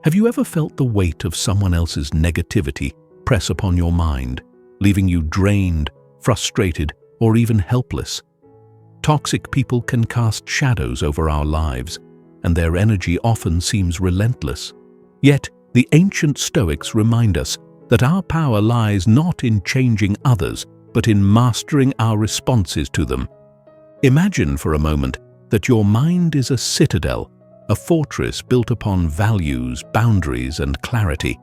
Have you ever felt the weight of someone else's negativity press upon your mind, leaving you drained, frustrated, or even helpless? Toxic people can cast shadows over our lives, and their energy often seems relentless. Yet, the ancient Stoics remind us that our power lies not in changing others, but in mastering our responses to them. Imagine for a moment that your mind is a citadel, a fortress built upon values, boundaries, and clarity.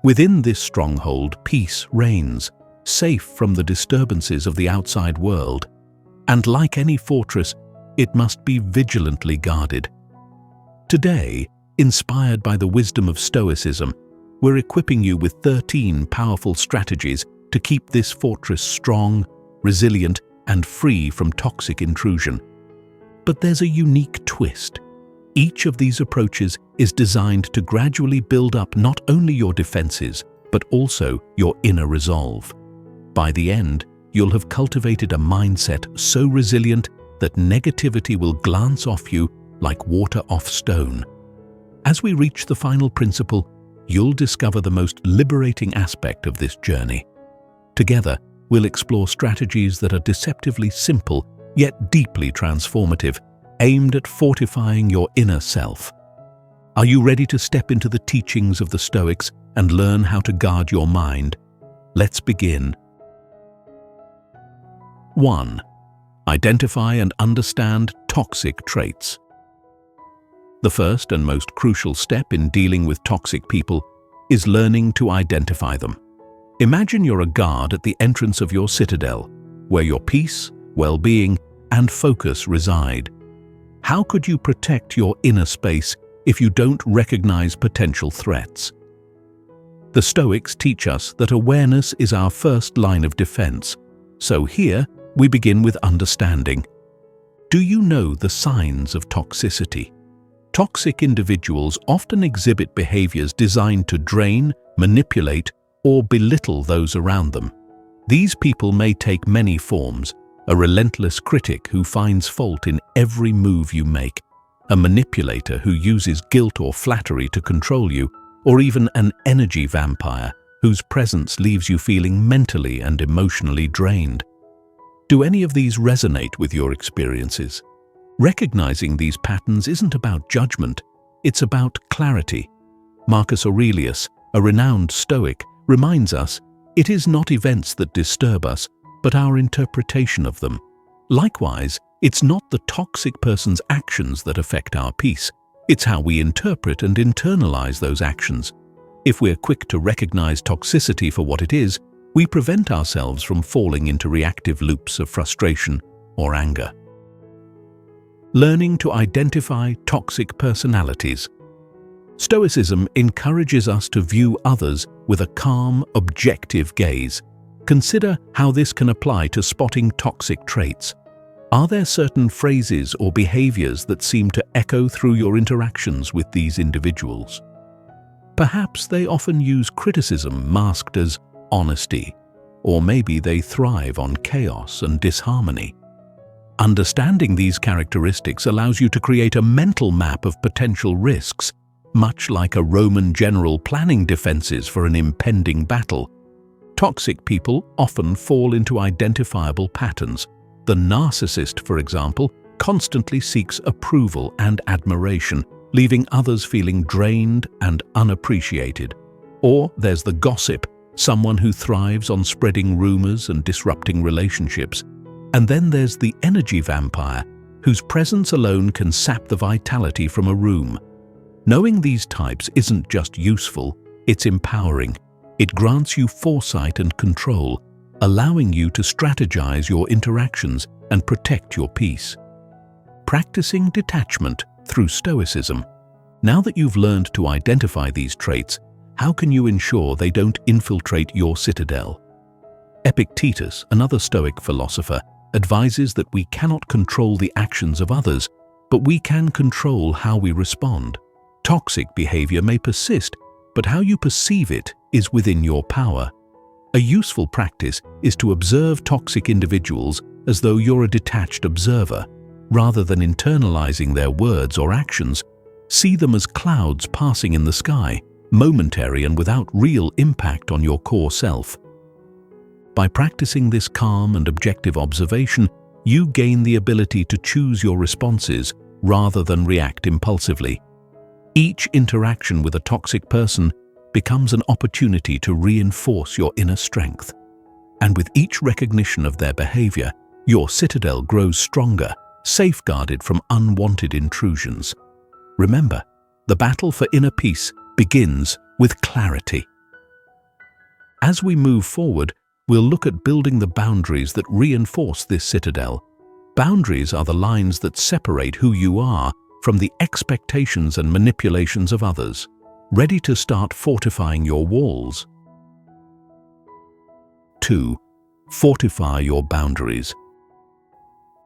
Within this stronghold, peace reigns, safe from the disturbances of the outside world. And like any fortress, it must be vigilantly guarded. Today, inspired by the wisdom of Stoicism, we're equipping you with 13 powerful strategies to keep this fortress strong, resilient, and free from toxic intrusion. But there's a unique twist. Each of these approaches is designed to gradually build up not only your defenses, but also your inner resolve. By the end, you'll have cultivated a mindset so resilient that negativity will glance off you like water off stone. As we reach the final principle, you'll discover the most liberating aspect of this journey. Together, we'll explore strategies that are deceptively simple, yet deeply transformative, aimed at fortifying your inner self. Are you ready to step into the teachings of the Stoics and learn how to guard your mind? Let's begin. 1. Identify and understand toxic traits. The first and most crucial step in dealing with toxic people is learning to identify them. Imagine you're a guard at the entrance of your citadel, where your peace, well-being, and focus reside. How could you protect your inner space if you don't recognize potential threats? The Stoics teach us that awareness is our first line of defense. So here, we begin with understanding. Do you know the signs of toxicity? Toxic individuals often exhibit behaviors designed to drain, manipulate, or belittle those around them. These people may take many forms: a relentless critic who finds fault in every move you make, a manipulator who uses guilt or flattery to control you, or even an energy vampire whose presence leaves you feeling mentally and emotionally drained. Do any of these resonate with your experiences? Recognizing these patterns isn't about judgment, it's about clarity. Marcus Aurelius, a renowned Stoic, reminds us, it is not events that disturb us, but our interpretation of them. Likewise, it's not the toxic person's actions that affect our peace. It's how we interpret and internalize those actions. If we're quick to recognize toxicity for what it is, we prevent ourselves from falling into reactive loops of frustration or anger. Learning to identify toxic personalities. Stoicism encourages us to view others with a calm, objective gaze. Consider how this can apply to spotting toxic traits. Are there certain phrases or behaviors that seem to echo through your interactions with these individuals? Perhaps they often use criticism masked as honesty, or maybe they thrive on chaos and disharmony. Understanding these characteristics allows you to create a mental map of potential risks, much like a Roman general planning defenses for an impending battle. Toxic people often fall into identifiable patterns. The narcissist, for example, constantly seeks approval and admiration, leaving others feeling drained and unappreciated. Or there's the gossip, someone who thrives on spreading rumors and disrupting relationships. And then there's the energy vampire, whose presence alone can sap the vitality from a room. Knowing these types isn't just useful, it's empowering. It grants you foresight and control, allowing you to strategize your interactions and protect your peace. Practicing detachment through Stoicism. Now that you've learned to identify these traits, how can you ensure they don't infiltrate your citadel? Epictetus, another Stoic philosopher, advises that we cannot control the actions of others, but we can control how we respond. Toxic behavior may persist, but how you perceive it is within your power. A useful practice is to observe toxic individuals as though you're a detached observer, rather than internalizing their words or actions. See them as clouds passing in the sky, momentary and without real impact on your core self. By practicing this calm and objective observation, you gain the ability to choose your responses rather than react impulsively. Each interaction with a toxic person becomes an opportunity to reinforce your inner strength. And with each recognition of their behavior, your citadel grows stronger, safeguarded from unwanted intrusions. Remember, the battle for inner peace begins with clarity. As we move forward, we'll look at building the boundaries that reinforce this citadel. Boundaries are the lines that separate who you are from the expectations and manipulations of others. Ready to start fortifying your walls? 2. Fortify your boundaries.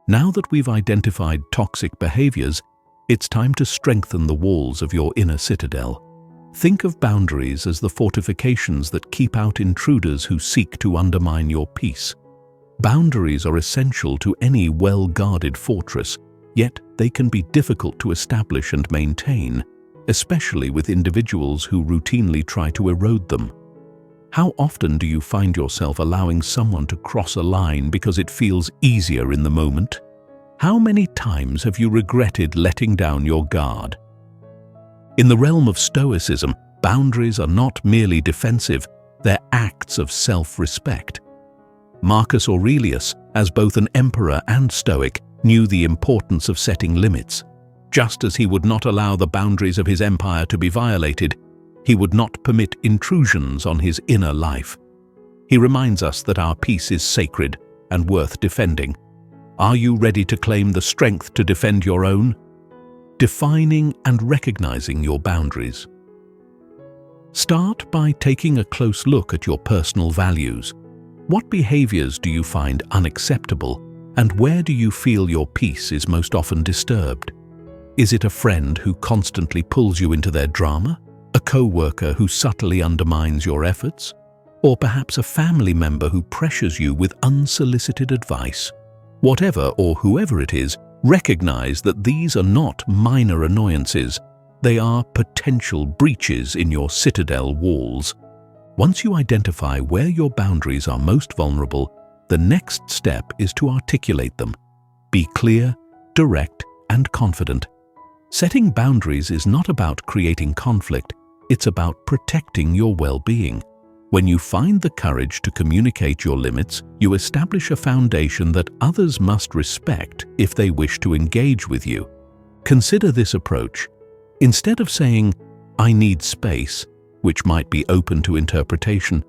Now that we've identified toxic behaviors, it's time to strengthen the walls of your inner citadel. Think of boundaries as the fortifications that keep out intruders who seek to undermine your peace. Boundaries are essential to any well-guarded fortress, yet they can be difficult to establish and maintain, especially with individuals who routinely try to erode them. How often do you find yourself allowing someone to cross a line because it feels easier in the moment? How many times have you regretted letting down your guard? In the realm of Stoicism, boundaries are not merely defensive, they're acts of self-respect. Marcus Aurelius, as both an emperor and Stoic, knew the importance of setting limits. Just as he would not allow the boundaries of his empire to be violated, he would not permit intrusions on his inner life. He reminds us that our peace is sacred and worth defending. Are you ready to claim the strength to defend your own? Defining and recognizing your boundaries. Start by taking a close look at your personal values. What behaviors do you find unacceptable, and where do you feel your peace is most often disturbed? Is it a friend who constantly pulls you into their drama? A co-worker who subtly undermines your efforts? Or perhaps a family member who pressures you with unsolicited advice? Whatever or whoever it is, recognize that these are not minor annoyances. They are potential breaches in your citadel walls. Once you identify where your boundaries are most vulnerable, the next step is to articulate them. Be clear, direct, and confident. Setting boundaries is not about creating conflict, it's about protecting your well-being. When you find the courage to communicate your limits, you establish a foundation that others must respect if they wish to engage with you. Consider this approach. Instead of saying, "I need space," which might be open to interpretation,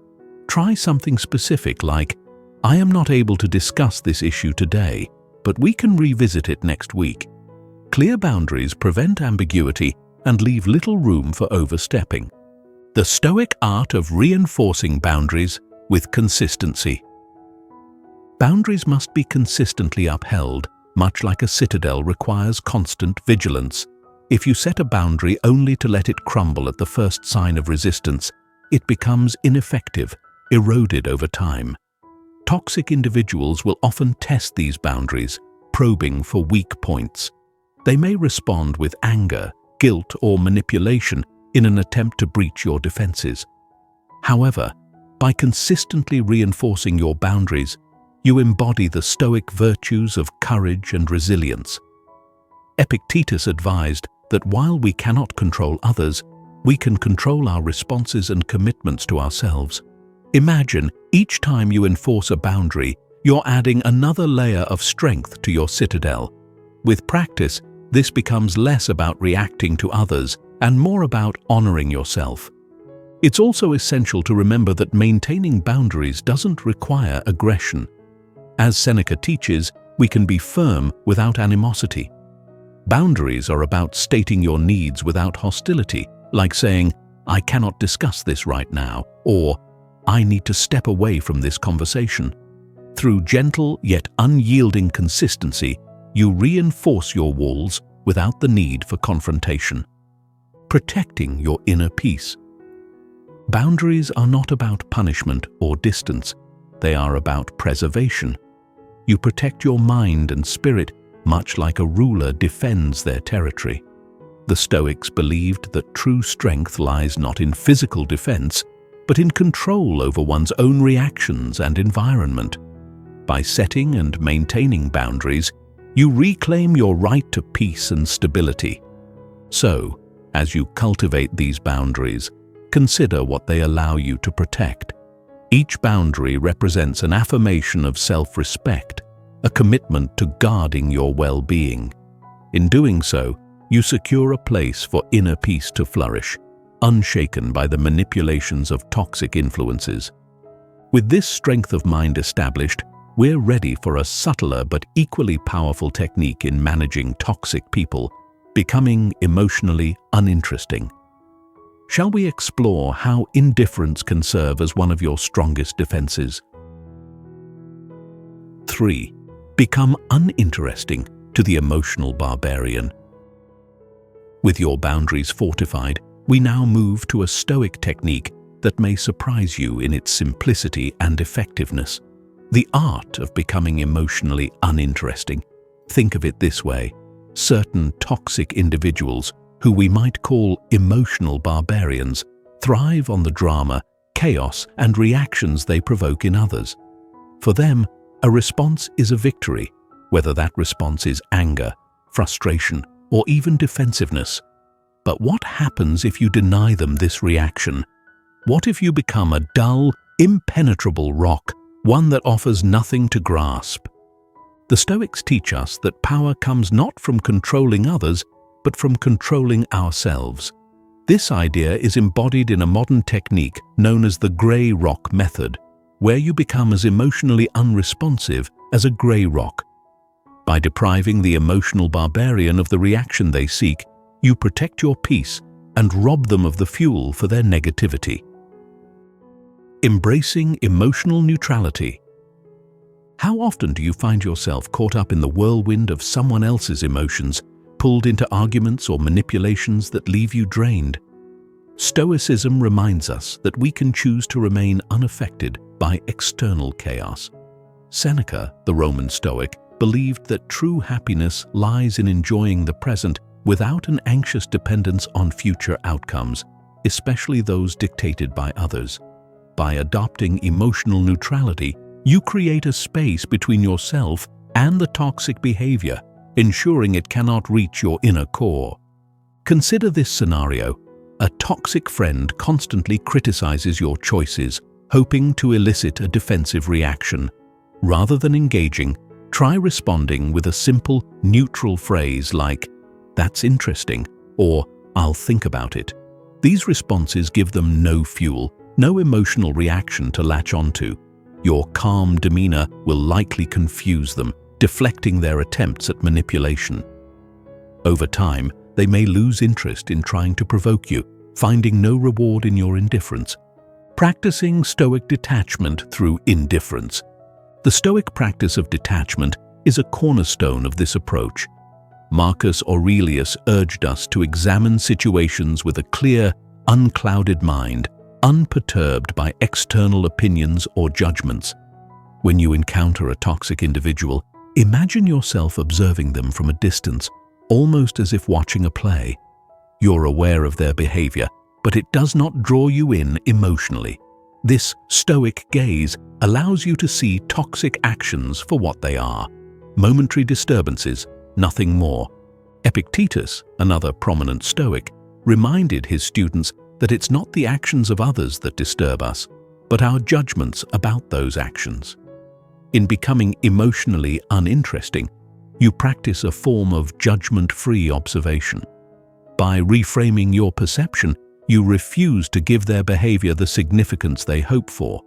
try something specific like, "I am not able to discuss this issue today, but we can revisit it next week." Clear boundaries prevent ambiguity and leave little room for overstepping. The Stoic art of reinforcing boundaries with consistency. Boundaries must be consistently upheld, much like a citadel requires constant vigilance. If you set a boundary only to let it crumble at the first sign of resistance, it becomes ineffective, eroded over time. Toxic individuals will often test these boundaries, probing for weak points. They may respond with anger, guilt, or manipulation in an attempt to breach your defenses. However, by consistently reinforcing your boundaries, you embody the Stoic virtues of courage and resilience. Epictetus advised that while we cannot control others, we can control our responses and commitments to ourselves. Imagine each time you enforce a boundary, you're adding another layer of strength to your citadel. With practice, this becomes less about reacting to others and more about honoring yourself. It's also essential to remember that maintaining boundaries doesn't require aggression. As Seneca teaches, we can be firm without animosity. Boundaries are about stating your needs without hostility, like saying, "I cannot discuss this right now," or "I need to step away from this conversation." Through gentle yet unyielding consistency, you reinforce your walls without the need for confrontation. Protecting your inner peace. Boundaries are not about punishment or distance, they are about preservation. You protect your mind and spirit much like a ruler defends their territory. The Stoics believed that true strength lies not in physical defense, but in control over one's own reactions and environment. By setting and maintaining boundaries, you reclaim your right to peace and stability. So, as you cultivate these boundaries, consider what they allow you to protect. Each boundary represents an affirmation of self-respect, a commitment to guarding your well-being. In doing so, you secure a place for inner peace to flourish, unshaken by the manipulations of toxic influences. With this strength of mind established, we're ready for a subtler but equally powerful technique in managing toxic people, becoming emotionally uninteresting. Shall we explore how indifference can serve as one of your strongest defenses? 3. Become uninteresting to the emotional barbarian. With your boundaries fortified, we now move to a Stoic technique that may surprise you in its simplicity and effectiveness. The art of becoming emotionally uninteresting. Think of it this way: certain toxic individuals, who we might call emotional barbarians, thrive on the drama, chaos, and reactions they provoke in others. For them, a response is a victory, whether that response is anger, frustration, or even defensiveness. But what happens if you deny them this reaction? What if you become a dull, impenetrable rock, one that offers nothing to grasp? The Stoics teach us that power comes not from controlling others, but from controlling ourselves. This idea is embodied in a modern technique known as the grey rock method, where you become as emotionally unresponsive as a grey rock. By depriving the emotional barbarian of the reaction they seek, you protect your peace and rob them of the fuel for their negativity. Embracing emotional neutrality. How often do you find yourself caught up in the whirlwind of someone else's emotions, pulled into arguments or manipulations that leave you drained? Stoicism reminds us that we can choose to remain unaffected by external chaos. Seneca, the Roman Stoic, believed that true happiness lies in enjoying the present without an anxious dependence on future outcomes, especially those dictated by others. By adopting emotional neutrality, you create a space between yourself and the toxic behavior, ensuring it cannot reach your inner core. Consider this scenario. A toxic friend constantly criticizes your choices, hoping to elicit a defensive reaction. Rather than engaging, try responding with a simple, neutral phrase like, "That's interesting," or "I'll think about it." These responses give them no fuel, no emotional reaction to latch onto. Your calm demeanor will likely confuse them, deflecting their attempts at manipulation. Over time, they may lose interest in trying to provoke you, finding no reward in your indifference. Practicing Stoic detachment through indifference. The Stoic practice of detachment is a cornerstone of this approach. Marcus Aurelius urged us to examine situations with a clear, unclouded mind, unperturbed by external opinions or judgments. When you encounter a toxic individual, imagine yourself observing them from a distance, almost as if watching a play. You're aware of their behavior, but it does not draw you in emotionally. This Stoic gaze allows you to see toxic actions for what they are: momentary disturbances, nothing more. Epictetus, another prominent Stoic, reminded his students that it's not the actions of others that disturb us, but our judgments about those actions. In becoming emotionally uninteresting, you practice a form of judgment-free observation. By reframing your perception, you refuse to give their behavior the significance they hope for.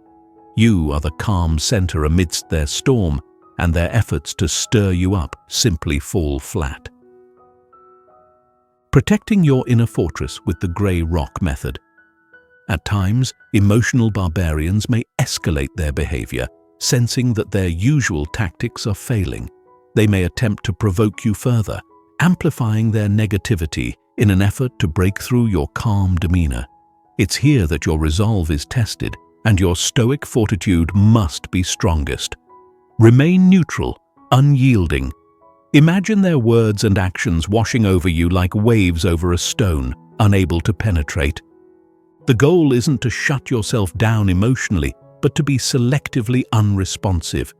You are the calm center amidst their storm, and their efforts to stir you up simply fall flat. Protecting your inner fortress with the grey rock method. At times, emotional barbarians may escalate their behavior, sensing that their usual tactics are failing. They may attempt to provoke you further, amplifying their negativity in an effort to break through your calm demeanor. It's here that your resolve is tested, and your Stoic fortitude must be strongest. Remain neutral, unyielding. Imagine their words and actions washing over you like waves over a stone, unable to penetrate. The goal isn't to shut yourself down emotionally, but to be selectively unresponsive.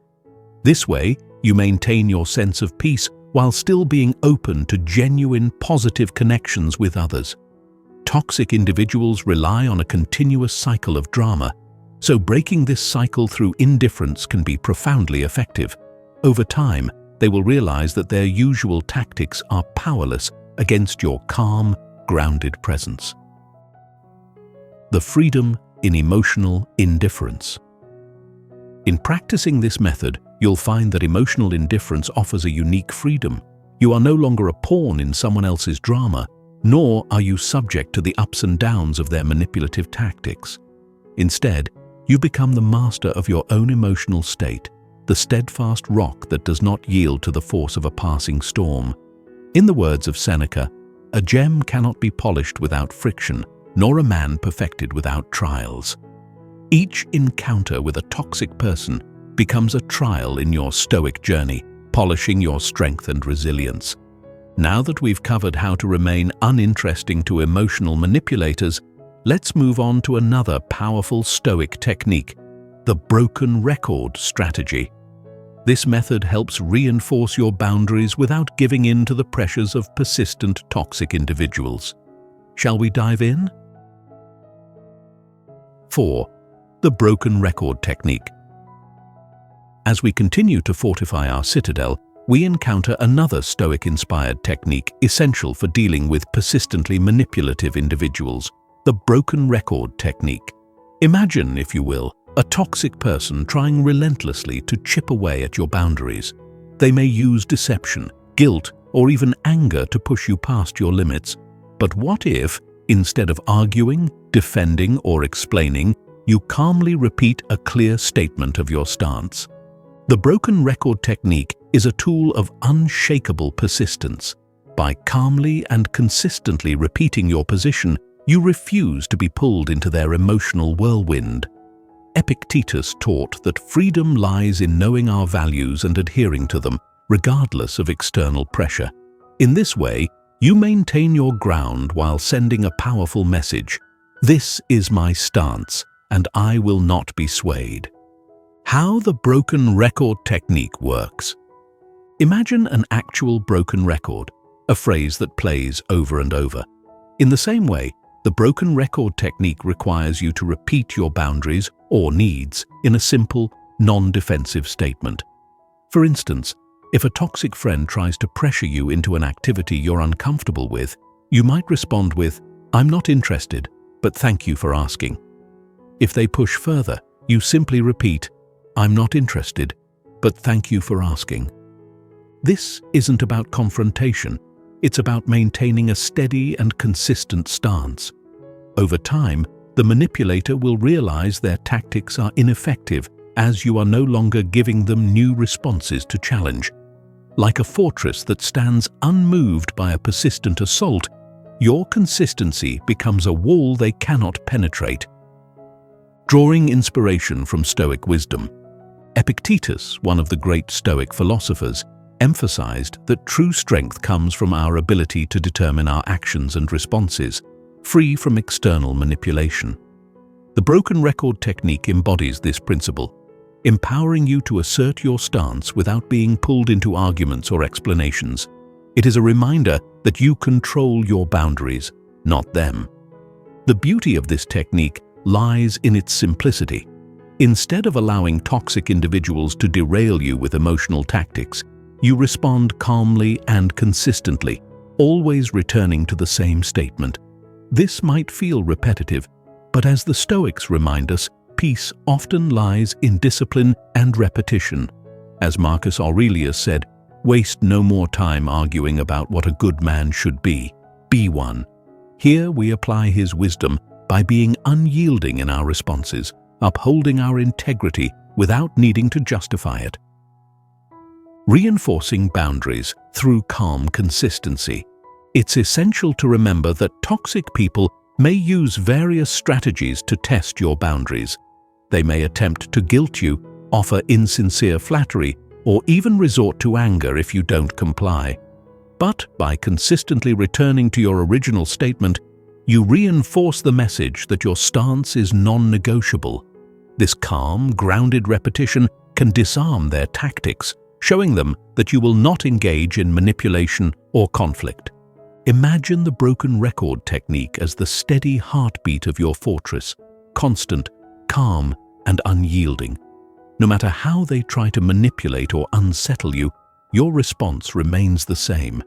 This way, you maintain your sense of peace while still being open to genuine, positive connections with others. Toxic individuals rely on a continuous cycle of drama, so breaking this cycle through indifference can be profoundly effective. Over time, they will realize that their usual tactics are powerless against your calm, grounded presence. The freedom in emotional indifference. In practicing this method, you'll find that emotional indifference offers a unique freedom. You are no longer a pawn in someone else's drama, nor are you subject to the ups and downs of their manipulative tactics. Instead, you become the master of your own emotional state, the steadfast rock that does not yield to the force of a passing storm. In the words of Seneca, "A gem cannot be polished without friction, nor a man perfected without trials." Each encounter with a toxic person becomes a trial in your Stoic journey, polishing your strength and resilience. Now that we've covered how to remain uninteresting to emotional manipulators, let's move on to another powerful Stoic technique, the broken record strategy. This method helps reinforce your boundaries without giving in to the pressures of persistent toxic individuals. Shall we dive in? 4. The broken record technique. As we continue to fortify our citadel, we encounter another Stoic-inspired technique essential for dealing with persistently manipulative individuals, the broken record technique. Imagine, if you will, a toxic person trying relentlessly to chip away at your boundaries. They may use deception, guilt, or even anger to push you past your limits. But what if, instead of arguing, defending, or explaining, you calmly repeat a clear statement of your stance? The broken record technique is a tool of unshakable persistence. By calmly and consistently repeating your position, you refuse to be pulled into their emotional whirlwind. Epictetus taught that freedom lies in knowing our values and adhering to them, regardless of external pressure. In this way, you maintain your ground while sending a powerful message. This is my stance, and I will not be swayed. How the broken record technique works. Imagine an actual broken record, a phrase that plays over and over. In the same way, the broken record technique requires you to repeat your boundaries or needs in a simple, non-defensive statement. For instance, if a toxic friend tries to pressure you into an activity you're uncomfortable with, you might respond with, "I'm not interested, but thank you for asking." If they push further, you simply repeat, "I'm not interested, but thank you for asking." This isn't about confrontation. It's about maintaining a steady and consistent stance. Over time, the manipulator will realize their tactics are ineffective as you are no longer giving them new responses to challenge. Like a fortress that stands unmoved by a persistent assault, your consistency becomes a wall they cannot penetrate. Drawing inspiration from Stoic wisdom, Epictetus, one of the great Stoic philosophers, emphasized that true strength comes from our ability to determine our actions and responses, free from external manipulation. The broken record technique embodies this principle, empowering you to assert your stance without being pulled into arguments or explanations. It is a reminder that you control your boundaries, not them. The beauty of this technique lies in its simplicity. Instead of allowing toxic individuals to derail you with emotional tactics, you respond calmly and consistently, always returning to the same statement. This might feel repetitive, but as the Stoics remind us, peace often lies in discipline and repetition. As Marcus Aurelius said, "Waste no more time arguing about what a good man should be one." Here we apply his wisdom by being unyielding in our responses, upholding our integrity without needing to justify it. Reinforcing boundaries through calm consistency. It's essential to remember that toxic people may use various strategies to test your boundaries. They may attempt to guilt you, offer insincere flattery, or even resort to anger if you don't comply. But by consistently returning to your original statement, you reinforce the message that your stance is non-negotiable. This calm, grounded repetition can disarm their tactics, showing them that you will not engage in manipulation or conflict. Imagine the broken record technique as the steady heartbeat of your fortress, constant, calm, and unyielding. No matter how they try to manipulate or unsettle you, your response remains the same.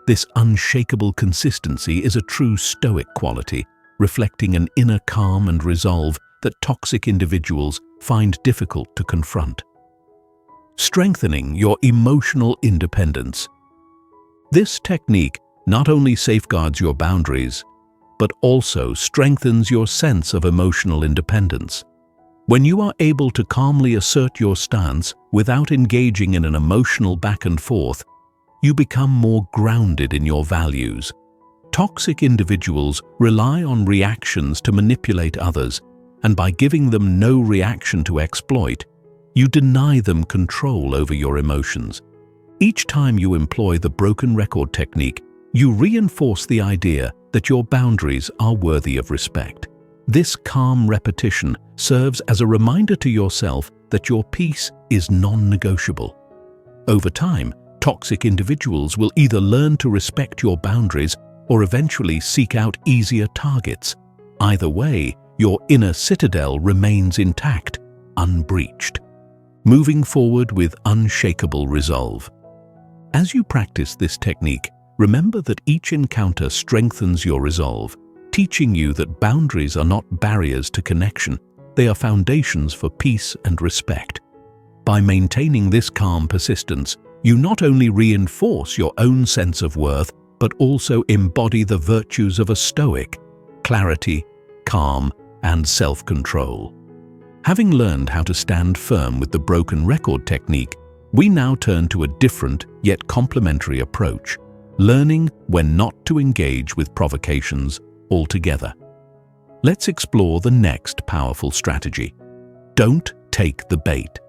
This unshakable consistency is a true Stoic quality, reflecting an inner calm and resolve that toxic individuals find difficult to confront. Strengthening your emotional independence. This technique not only safeguards your boundaries, but also strengthens your sense of emotional independence. When you are able to calmly assert your stance without engaging in an emotional back and forth, you become more grounded in your values. Toxic individuals rely on reactions to manipulate others, and by giving them no reaction to exploit, you deny them control over your emotions. Each time you employ the broken record technique, you reinforce the idea that your boundaries are worthy of respect. This calm repetition serves as a reminder to yourself that your peace is non-negotiable. Over time, toxic individuals will either learn to respect your boundaries or eventually seek out easier targets. Either way, your inner citadel remains intact, unbreached, moving forward with unshakable resolve. As you practice this technique, remember that each encounter strengthens your resolve, teaching you that boundaries are not barriers to connection, they are foundations for peace and respect. By maintaining this calm persistence, you not only reinforce your own sense of worth, but also embody the virtues of a Stoic: clarity, calm, and self-control. Having learned how to stand firm with the broken record technique, we now turn to a different yet complementary approach: learning when not to engage with provocations altogether. Let's explore the next powerful strategy. Don't take the bait.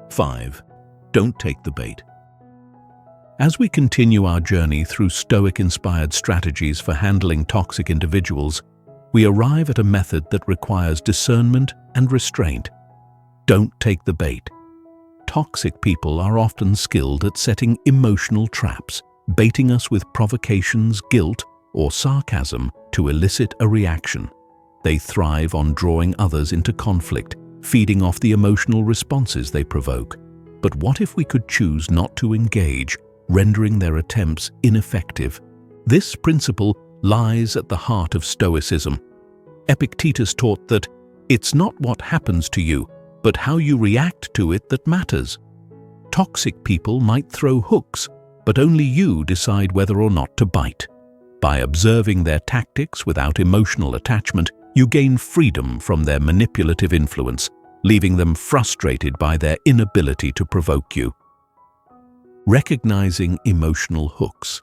5. Don't take the bait. As we continue our journey through Stoic-inspired strategies for handling toxic individuals, we arrive at a method that requires discernment and restraint. Don't take the bait. Toxic people are often skilled at setting emotional traps, baiting us with provocations, guilt, or sarcasm to elicit a reaction. They thrive on drawing others into conflict, feeding off the emotional responses they provoke. But what if we could choose not to engage, rendering their attempts ineffective? This principle lies at the heart of Stoicism. Epictetus taught that it's not what happens to you, but how you react to it that matters. Toxic people might throw hooks, but only you decide whether or not to bite. By observing their tactics without emotional attachment, you gain freedom from their manipulative influence, leaving them frustrated by their inability to provoke you. Recognizing emotional hooks.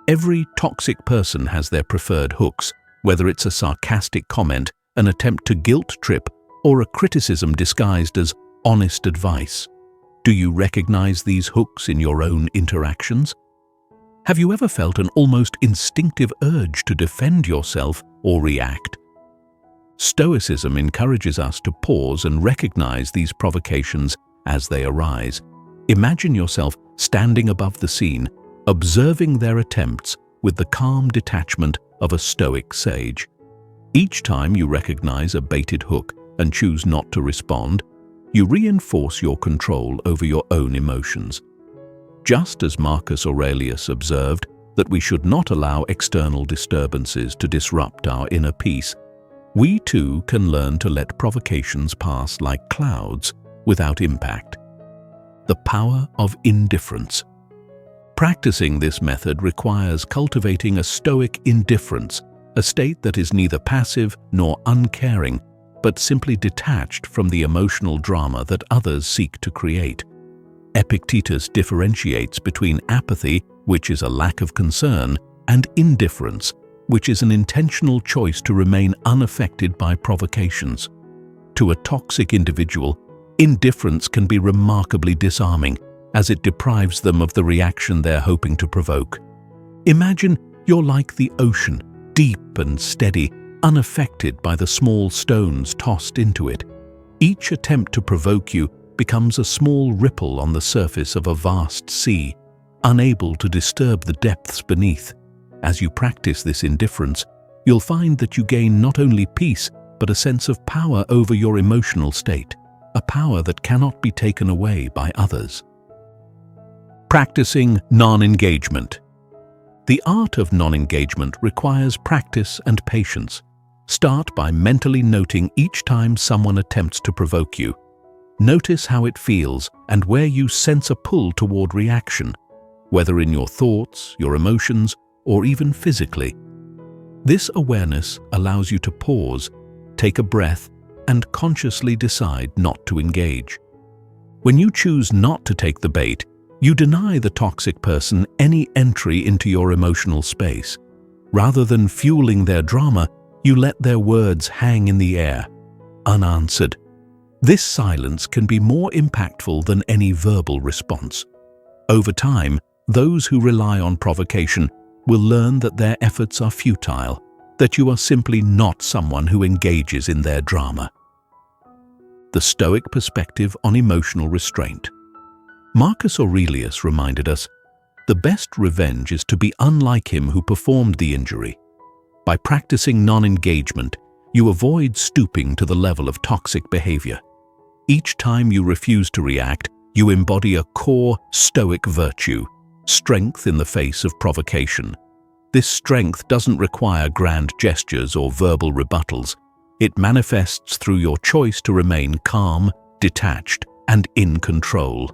Every toxic person has their preferred hooks, whether it's a sarcastic comment, an attempt to guilt trip, or a criticism disguised as honest advice. Do you recognize these hooks in your own interactions? Have you ever felt an almost instinctive urge to defend yourself or react? Stoicism encourages us to pause and recognize these provocations as they arise. Imagine yourself standing above the scene, observing their attempts with the calm detachment of a Stoic sage. Each time you recognize a baited hook and choose not to respond, you reinforce your control over your own emotions. Just as Marcus Aurelius observed that we should not allow external disturbances to disrupt our inner peace, we too can learn to let provocations pass like clouds without impact. The power of indifference. Practicing this method requires cultivating a Stoic indifference, a state that is neither passive nor uncaring, but simply detached from the emotional drama that others seek to create. Epictetus differentiates between apathy, which is a lack of concern, and indifference, which is an intentional choice to remain unaffected by provocations. To a toxic individual, Indifference can be remarkably disarming, as it deprives them of the reaction they're hoping to provoke. Imagine you're like the ocean, deep and steady, unaffected by the small stones tossed into it. Each attempt to provoke you becomes a small ripple on the surface of a vast sea, unable to disturb the depths beneath. As you practice this indifference, you'll find that you gain not only peace, but a sense of power over your emotional state, a power that cannot be taken away by others. Practicing non-engagement. The art of non-engagement requires practice and patience. Start by mentally noting each time someone attempts to provoke you. Notice how it feels and where you sense a pull toward reaction, whether in your thoughts, your emotions, or even physically. This awareness allows you to pause, take a breath, and consciously decide not to engage. When you choose not to take the bait, you deny the toxic person any entry into your emotional space. Rather than fueling their drama, you let their words hang in the air, unanswered. This silence can be more impactful than any verbal response. Over time, those who rely on provocation will learn that their efforts are futile, that you are simply not someone who engages in their drama. The Stoic perspective on emotional restraint. Marcus Aurelius reminded us, the best revenge is to be unlike him who performed the injury. By practicing non-engagement, you avoid stooping to the level of toxic behavior. Each time you refuse to react, you embody a core Stoic virtue, strength in the face of provocation. This strength doesn't require grand gestures or verbal rebuttals. It manifests through your choice to remain calm, detached, and in control.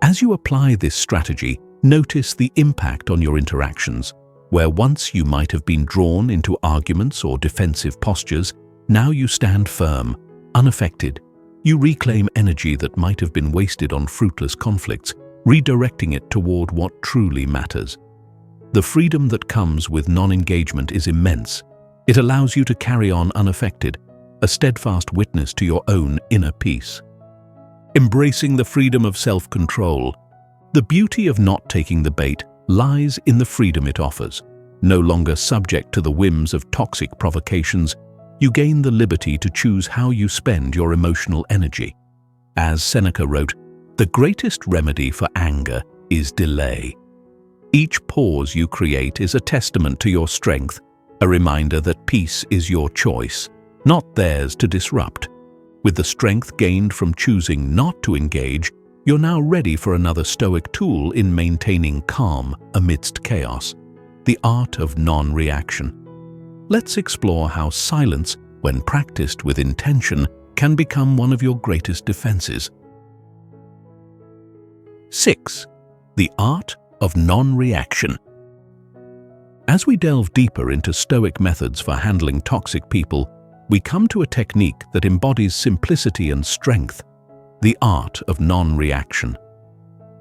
As you apply this strategy, notice the impact on your interactions. Where once you might have been drawn into arguments or defensive postures, now you stand firm, unaffected. You reclaim energy that might have been wasted on fruitless conflicts, redirecting it toward what truly matters. The freedom that comes with non-engagement is immense. It allows you to carry on unaffected, a steadfast witness to your own inner peace. Embracing the freedom of self-control. The beauty of not taking the bait lies in the freedom it offers. No longer subject to the whims of toxic provocations, you gain the liberty to choose how you spend your emotional energy. As Seneca wrote, the greatest remedy for anger is delay. Each pause you create is a testament to your strength, a reminder that peace is your choice, not theirs to disrupt. With the strength gained from choosing not to engage, you're now ready for another Stoic tool in maintaining calm amidst chaos, the art of non-reaction. Let's explore how silence, when practiced with intention, can become one of your greatest defenses. 6. The art of non-reaction. As we delve deeper into Stoic methods for handling toxic people, we come to a technique that embodies simplicity and strength, the art of non-reaction.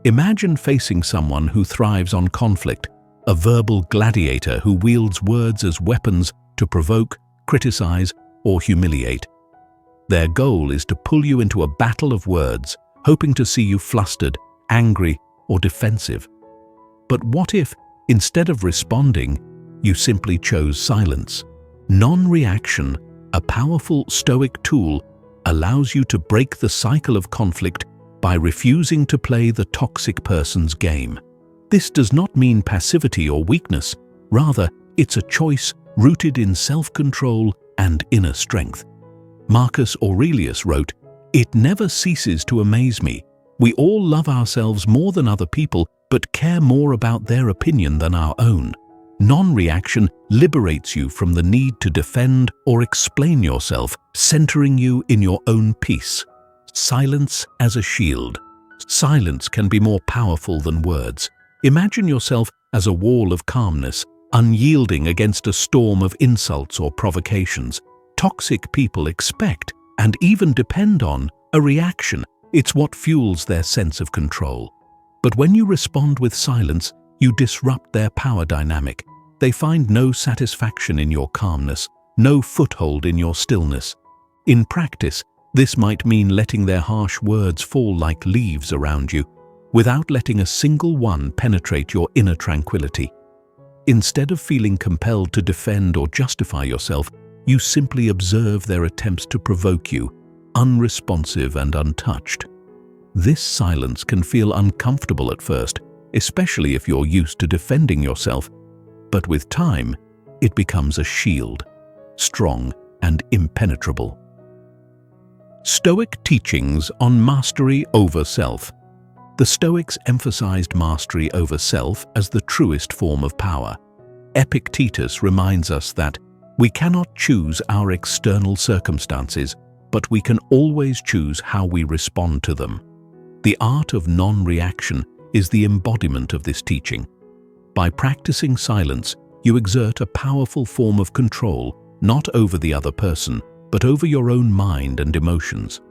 Imagine facing someone who thrives on conflict, a verbal gladiator who wields words as weapons to provoke, criticize, or humiliate. Their goal is to pull you into a battle of words, hoping to see you flustered, angry, or defensive. But what if, instead of responding, you simply chose silence? Non-reaction, a powerful Stoic tool, allows you to break the cycle of conflict by refusing to play the toxic person's game. This does not mean passivity or weakness. Rather, it's a choice rooted in self-control and inner strength. Marcus Aurelius wrote, "It never ceases to amaze me. We all love ourselves more than other people, but care more about their opinion than our own." Non-reaction liberates you from the need to defend or explain yourself, centering you in your own peace. Silence as a shield. Silence can be more powerful than words. Imagine yourself as a wall of calmness, unyielding against a storm of insults or provocations. Toxic people expect, and even depend on, a reaction. It's what fuels their sense of control. But when you respond with silence, you disrupt their power dynamic. They find no satisfaction in your calmness, no foothold in your stillness. In practice, This might mean letting their harsh words fall like leaves around you, without letting a single one penetrate your inner tranquility. Instead of feeling compelled to defend or justify yourself, you simply observe their attempts to provoke you, unresponsive and untouched. This silence can feel uncomfortable at first, especially if you're used to defending yourself, but with time, it becomes a shield, strong and impenetrable. Stoic teachings on mastery over self. The Stoics emphasized mastery over self as the truest form of power. Epictetus reminds us that we cannot choose our external circumstances, but we can always choose how we respond to them. The art of non-reaction is the embodiment of this teaching. By practicing silence, you exert a powerful form of control, not over the other person, but over your own mind and emotions.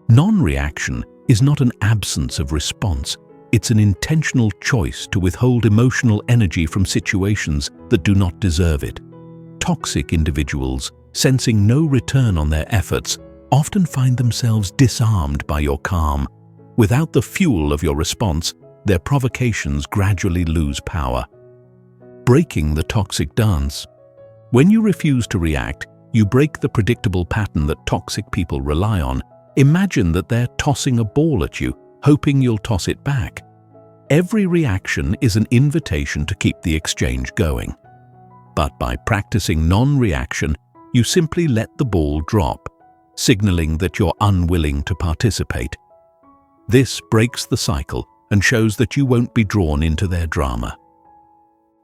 Non-reaction is not an absence of response. It's an intentional choice to withhold emotional energy from situations that do not deserve it. Toxic individuals, sensing no return on their efforts, often find themselves disarmed by your calm. Without the fuel of your response, their provocations gradually lose power. Breaking the toxic dance. When you refuse to react, you break the predictable pattern that toxic people rely on. Imagine that they're tossing a ball at you, hoping you'll toss it back. Every reaction is an invitation to keep the exchange going. But by practicing non-reaction, you simply let the ball drop, signaling that you're unwilling to participate. This breaks the cycle and shows that you won't be drawn into their drama.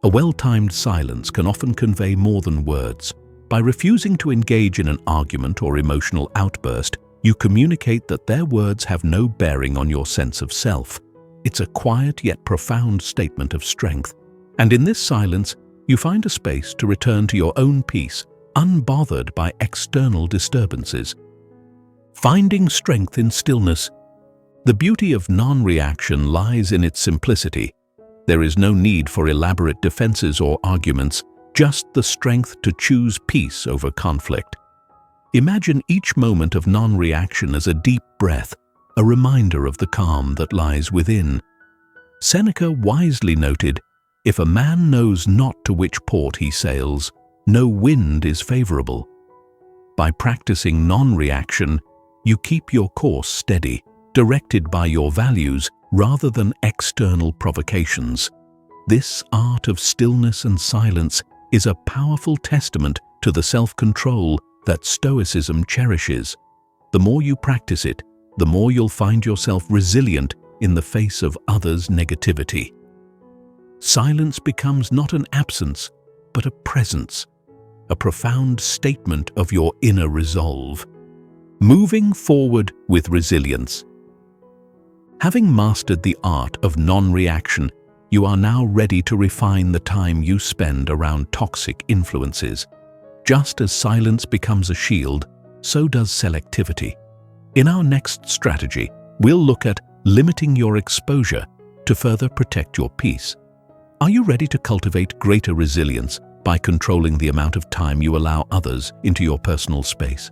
A well-timed silence can often convey more than words. By refusing to engage in an argument or emotional outburst, you communicate that their words have no bearing on your sense of self. It's a quiet yet profound statement of strength. And in this silence, you find a space to return to your own peace, unbothered by external disturbances. Finding strength in stillness. The beauty of non-reaction lies in its simplicity. There is no need for elaborate defenses or arguments, just the strength to choose peace over conflict. Imagine each moment of non-reaction as a deep breath, a reminder of the calm that lies within. Seneca wisely noted, "If a man knows not to which port he sails, no wind is favorable." By practicing non-reaction, you keep your course steady, directed by your values rather than external provocations. This art of stillness and silence is a powerful testament to the self-control that Stoicism cherishes. The more you practice it, the more you'll find yourself resilient in the face of others' negativity. Silence becomes not an absence, but a presence, a profound statement of your inner resolve. Moving forward with resilience. Having mastered the art of non-reaction, you are now ready to refine the time you spend around toxic influences. Just as silence becomes a shield, so does selectivity. In our next strategy, we'll look at limiting your exposure to further protect your peace. Are you ready to cultivate greater resilience by controlling the amount of time you allow others into your personal space?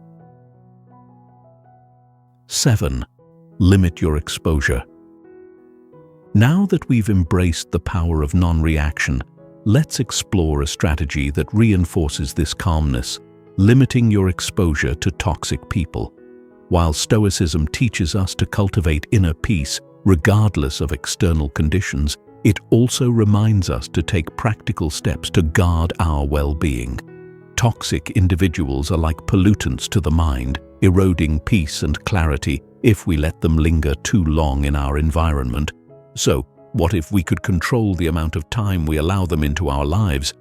7. Limit your exposure. Now that we've embraced the power of non-reaction, let's explore a strategy that reinforces this calmness, limiting your exposure to toxic people. While Stoicism teaches us to cultivate inner peace regardless of external conditions, it also reminds us to take practical steps to guard our well-being. Toxic individuals are like pollutants to the mind, eroding peace and clarity if we let them linger too long in our environment. So, what if we could control the amount of time we allow them into our lives?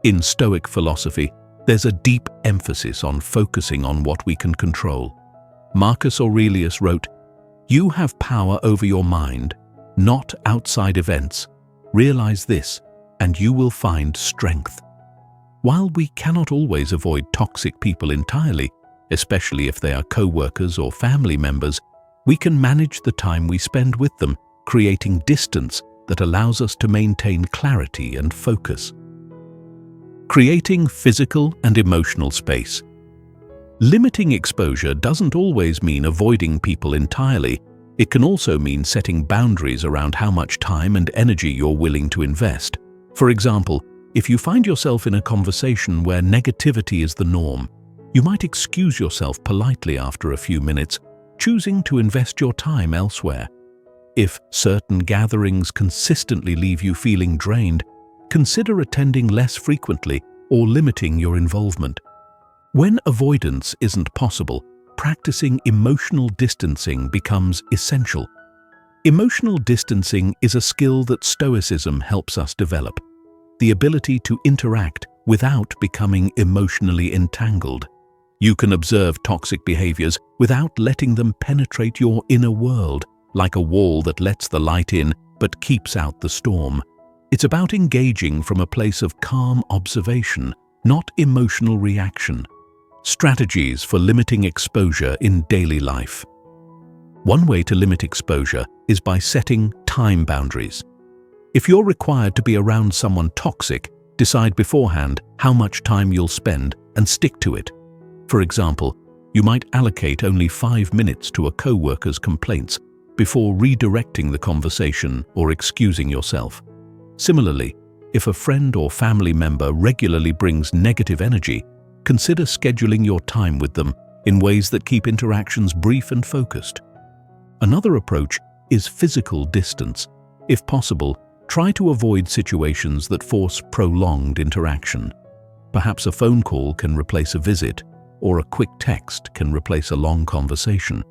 In Stoic philosophy, there's a deep emphasis on focusing on what we can control. Marcus Aurelius wrote, "You have power over your mind, not outside events. Realize this, and you will find strength." While we cannot always avoid toxic people entirely, especially if they are co-workers or family members, we can manage the time we spend with them, creating distance that allows us to maintain clarity and focus. Creating physical and emotional space. Limiting exposure doesn't always mean avoiding people entirely. It can also mean setting boundaries around how much time and energy you're willing to invest. For example, if you find yourself in a conversation where negativity is the norm, you might excuse yourself politely after a few minutes, choosing to invest your time elsewhere. If certain gatherings consistently leave you feeling drained, consider attending less frequently or limiting your involvement. When avoidance isn't possible, practicing emotional distancing becomes essential. Emotional distancing is a skill that Stoicism helps us develop, the ability to interact without becoming emotionally entangled. You can observe toxic behaviors without letting them penetrate your inner world, like a wall that lets the light in but keeps out the storm. It's about engaging from a place of calm observation, not emotional reaction. Strategies for limiting exposure in daily life. One way to limit exposure is by setting time boundaries. If you're required to be around someone toxic, decide beforehand how much time you'll spend and stick to it. For example, you might allocate only 5 minutes to a coworker's complaints before redirecting the conversation or excusing yourself. Similarly, if a friend or family member regularly brings negative energy, consider scheduling your time with them in ways that keep interactions brief and focused. Another approach is physical distance. If possible, try to avoid situations that force prolonged interaction. Perhaps a phone call can replace a visit, or a quick text can replace a long conversation.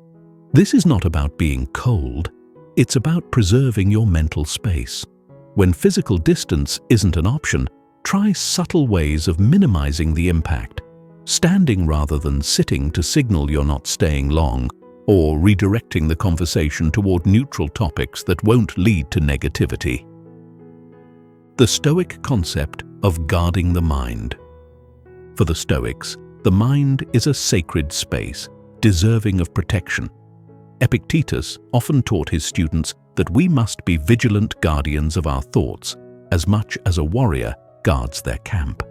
This is not about being cold, it's about preserving your mental space. When physical distance isn't an option, try subtle ways of minimizing the impact, standing rather than sitting to signal you're not staying long, or redirecting the conversation toward neutral topics that won't lead to negativity. The Stoic concept of guarding the mind. For the Stoics, the mind is a sacred space, deserving of protection. Epictetus often taught his students that we must be vigilant guardians of our thoughts, as much as a warrior guards their camp.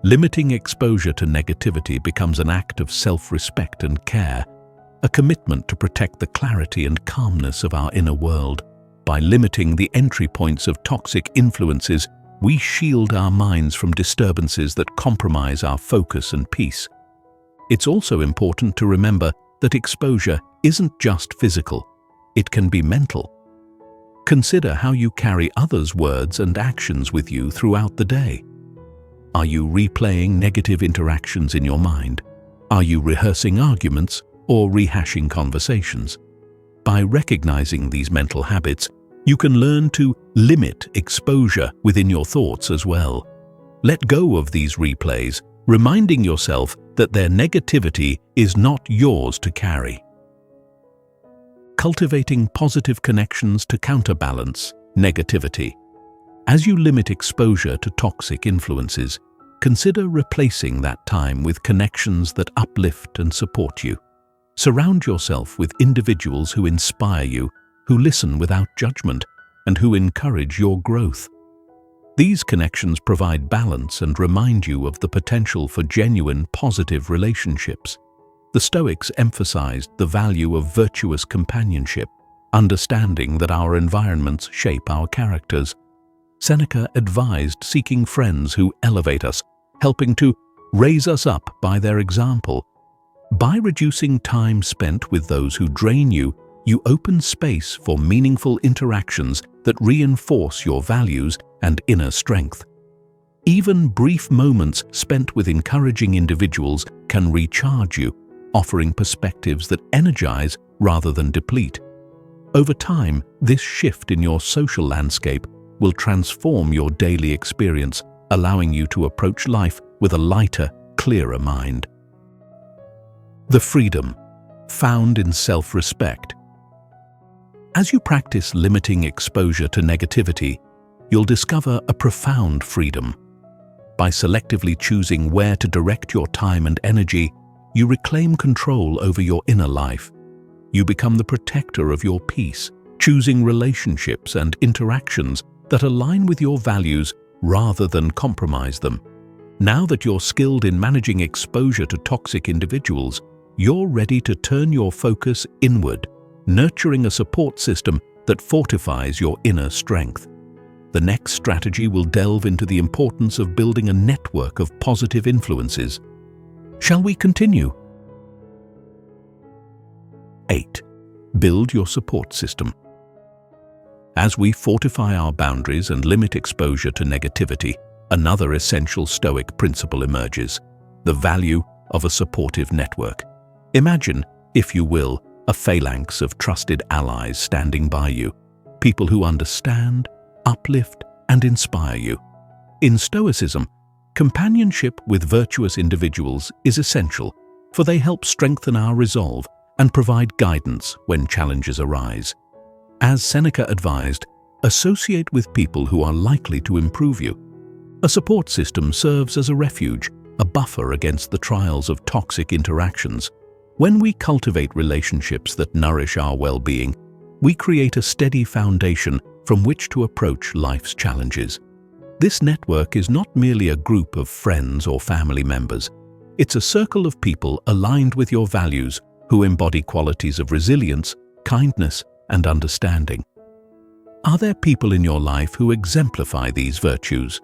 Limiting exposure to negativity becomes an act of self-respect and care, a commitment to protect the clarity and calmness of our inner world. By limiting the entry points of toxic influences, we shield our minds from disturbances that compromise our focus and peace. It's also important to remember that exposure isn't just physical, it can be mental. Consider how you carry others' words and actions with you throughout the day. Are you replaying negative interactions in your mind? Are you rehearsing arguments or rehashing conversations? By recognizing these mental habits, you can learn to limit exposure within your thoughts as well. Let go of these replays, reminding yourself that their negativity is not yours to carry. Cultivating positive connections to counterbalance negativity. As you limit exposure to toxic influences, consider replacing that time with connections that uplift and support you. Surround yourself with individuals who inspire you, who listen without judgment, and who encourage your growth. These connections provide balance and remind you of the potential for genuine, positive relationships. The Stoics emphasized the value of virtuous companionship, understanding that our environments shape our characters. Seneca advised seeking friends who elevate us, helping to raise us up by their example. By reducing time spent with those who drain you, you open space for meaningful interactions that reinforce your values and inner strength. Even brief moments spent with encouraging individuals can recharge you, offering perspectives that energize rather than deplete. Over time, this shift in your social landscape will transform your daily experience, allowing you to approach life with a lighter, clearer mind. The freedom found in self-respect. As you practice limiting exposure to negativity, you'll discover a profound freedom. By selectively choosing where to direct your time and energy, you reclaim control over your inner life. You become the protector of your peace, choosing relationships and interactions that align with your values rather than compromise them. Now that you're skilled in managing exposure to toxic individuals, you're ready to turn your focus inward, nurturing a support system that fortifies your inner strength. The next strategy will delve into the importance of building a network of positive influences. Shall we continue? 8. Build your support system. As we fortify our boundaries and limit exposure to negativity, another essential Stoic principle emerges: the value of a supportive network. Imagine, if you will, a phalanx of trusted allies standing by you, people who understand, uplift, and inspire you. In Stoicism, companionship with virtuous individuals is essential, for they help strengthen our resolve and provide guidance when challenges arise. As Seneca advised, associate with people who are likely to improve you. A support system serves as a refuge, a buffer against the trials of toxic interactions. When we cultivate relationships that nourish our well-being, we create a steady foundation from which to approach life's challenges. This network is not merely a group of friends or family members. It's a circle of people aligned with your values who embody qualities of resilience, kindness, and understanding. Are there people in your life who exemplify these virtues?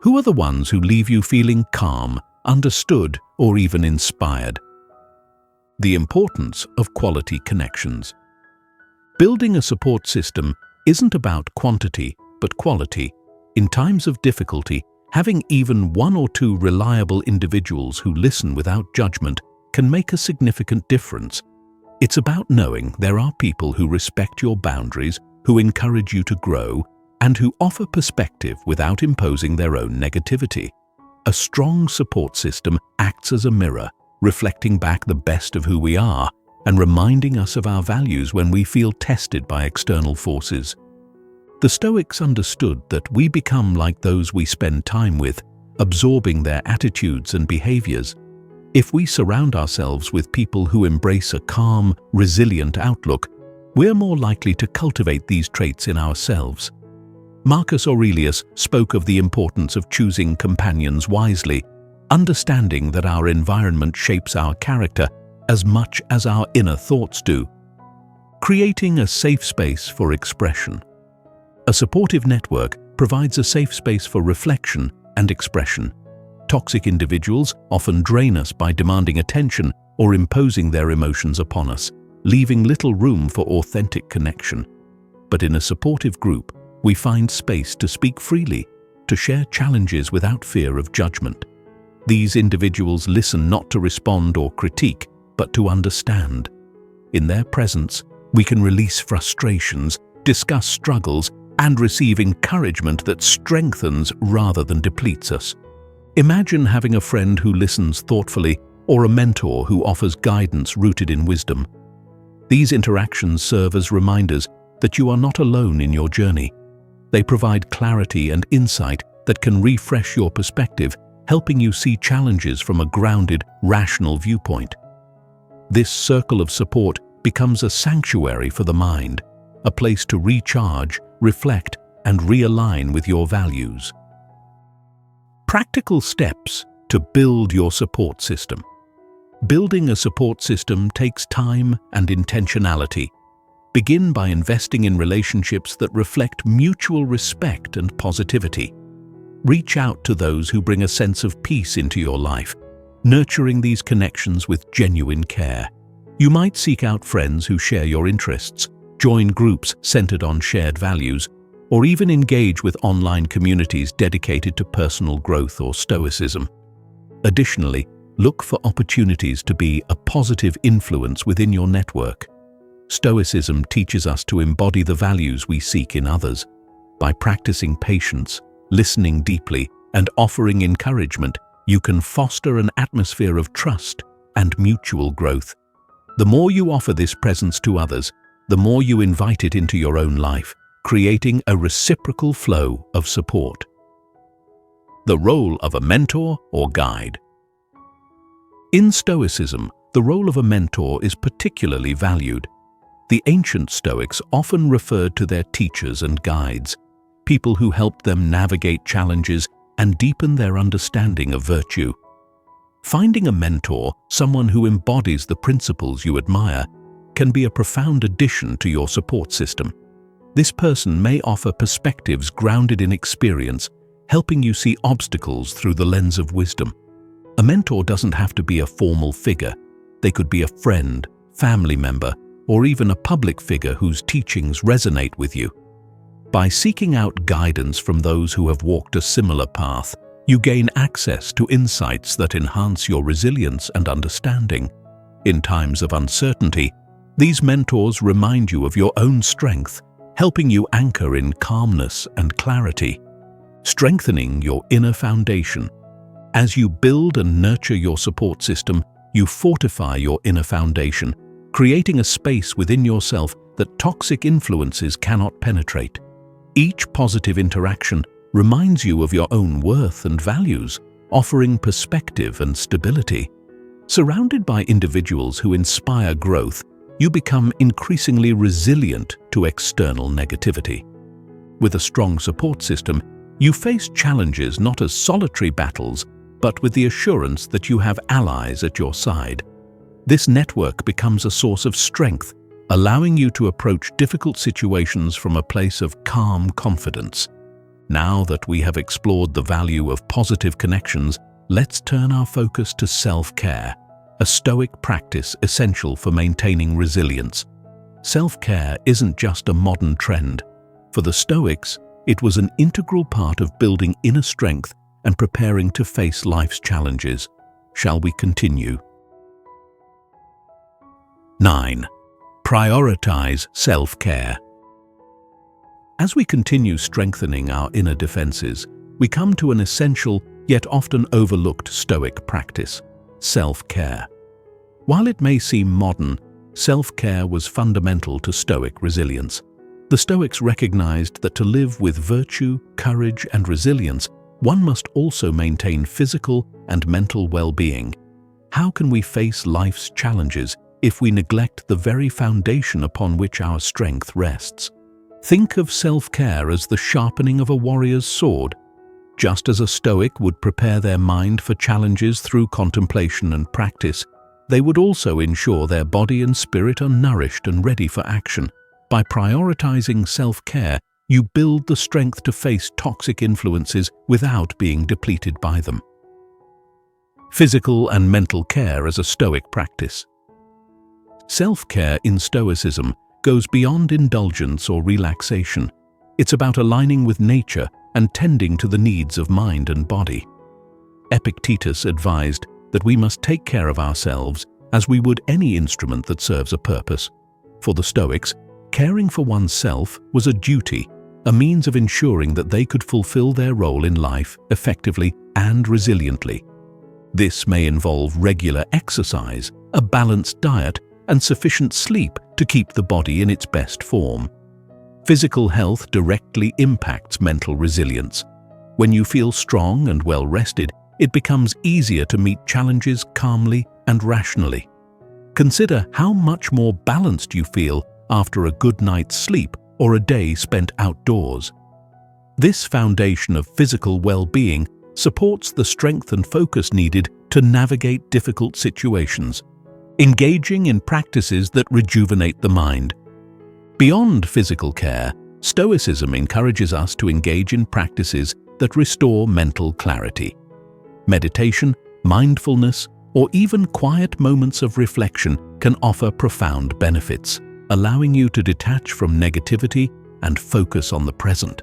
Who are the ones who leave you feeling calm, understood, or even inspired? The importance of quality connections. Building a support system isn't about quantity, but quality. In times of difficulty, having even one or two reliable individuals who listen without judgment can make a significant difference. It's about knowing there are people who respect your boundaries, who encourage you to grow, and who offer perspective without imposing their own negativity. A strong support system acts as a mirror, reflecting back the best of who we are and reminding us of our values when we feel tested by external forces. The Stoics understood that we become like those we spend time with, absorbing their attitudes and behaviors. If we surround ourselves with people who embrace a calm, resilient outlook, we're more likely to cultivate these traits in ourselves. Marcus Aurelius spoke of the importance of choosing companions wisely, understanding that our environment shapes our character as much as our inner thoughts do. Creating a safe space for expression. A supportive network provides a safe space for reflection and expression. Toxic individuals often drain us by demanding attention or imposing their emotions upon us, leaving little room for authentic connection. But in a supportive group, we find space to speak freely, to share challenges without fear of judgment. These individuals listen not to respond or critique, but to understand. In their presence, we can release frustrations, discuss struggles, and receive encouragement that strengthens rather than depletes us. Imagine having a friend who listens thoughtfully or a mentor who offers guidance rooted in wisdom. These interactions serve as reminders that you are not alone in your journey. They provide clarity and insight that can refresh your perspective, helping you see challenges from a grounded, rational viewpoint. This circle of support becomes a sanctuary for the mind, a place to recharge, reflect, and realign with your values. Practical steps to build your support system. Building a support system takes time and intentionality. Begin by investing in relationships that reflect mutual respect and positivity. Reach out to those who bring a sense of peace into your life, nurturing these connections with genuine care. You might seek out friends who share your interests, join groups centered on shared values, or even engage with online communities dedicated to personal growth or Stoicism. Additionally, look for opportunities to be a positive influence within your network. Stoicism teaches us to embody the values we seek in others. By practicing patience, listening deeply, and offering encouragement, you can foster an atmosphere of trust and mutual growth. The more you offer this presence to others, the more you invite it into your own life, creating a reciprocal flow of support. The role of a mentor or guide. In Stoicism, the role of a mentor is particularly valued. The ancient Stoics often referred to their teachers and guides, people who helped them navigate challenges and deepen their understanding of virtue. Finding a mentor, someone who embodies the principles you admire, can be a profound addition to your support system. This person may offer perspectives grounded in experience, helping you see obstacles through the lens of wisdom. A mentor doesn't have to be a formal figure. They could be a friend, family member, or even a public figure whose teachings resonate with you. By seeking out guidance from those who have walked a similar path, you gain access to insights that enhance your resilience and understanding. In times of uncertainty, these mentors remind you of your own strength, helping you anchor in calmness and clarity, strengthening your inner foundation. As you build and nurture your support system, you fortify your inner foundation, creating a space within yourself that toxic influences cannot penetrate. Each positive interaction reminds you of your own worth and values, offering perspective and stability. Surrounded by individuals who inspire growth, you become increasingly resilient to external negativity. With a strong support system, you face challenges not as solitary battles, but with the assurance that you have allies at your side. This network becomes a source of strength, allowing you to approach difficult situations from a place of calm confidence. Now that we have explored the value of positive connections, let's turn our focus to self-care, a Stoic practice essential for maintaining resilience. Self-care isn't just a modern trend. For the Stoics, it was an integral part of building inner strength and preparing to face life's challenges. Shall we continue? 9. Prioritize self-care. As we continue strengthening our inner defenses, we come to an essential yet often overlooked Stoic practice: self-care. While it may seem modern, self-care was fundamental to Stoic resilience. The Stoics recognized that to live with virtue, courage, and resilience, one must also maintain physical and mental well-being. How can we face life's challenges if we neglect the very foundation upon which our strength rests? Think of self-care as the sharpening of a warrior's sword. Just as a Stoic would prepare their mind for challenges through contemplation and practice, they would also ensure their body and spirit are nourished and ready for action. By prioritizing self-care, you build the strength to face toxic influences without being depleted by them. Physical and mental care as a Stoic practice. Self-care in Stoicism goes beyond indulgence or relaxation. It's about aligning with nature and tending to the needs of mind and body. Epictetus advised that we must take care of ourselves as we would any instrument that serves a purpose. For the Stoics, caring for oneself was a duty, a means of ensuring that they could fulfill their role in life effectively and resiliently. This may involve regular exercise, a balanced diet, and sufficient sleep to keep the body in its best form. Physical health directly impacts mental resilience. When you feel strong and well-rested, it becomes easier to meet challenges calmly and rationally. Consider how much more balanced you feel after a good night's sleep or a day spent outdoors. This foundation of physical well-being supports the strength and focus needed to navigate difficult situations, engaging in practices that rejuvenate the mind. Beyond physical care, Stoicism encourages us to engage in practices that restore mental clarity. Meditation, mindfulness, or even quiet moments of reflection can offer profound benefits, allowing you to detach from negativity and focus on the present.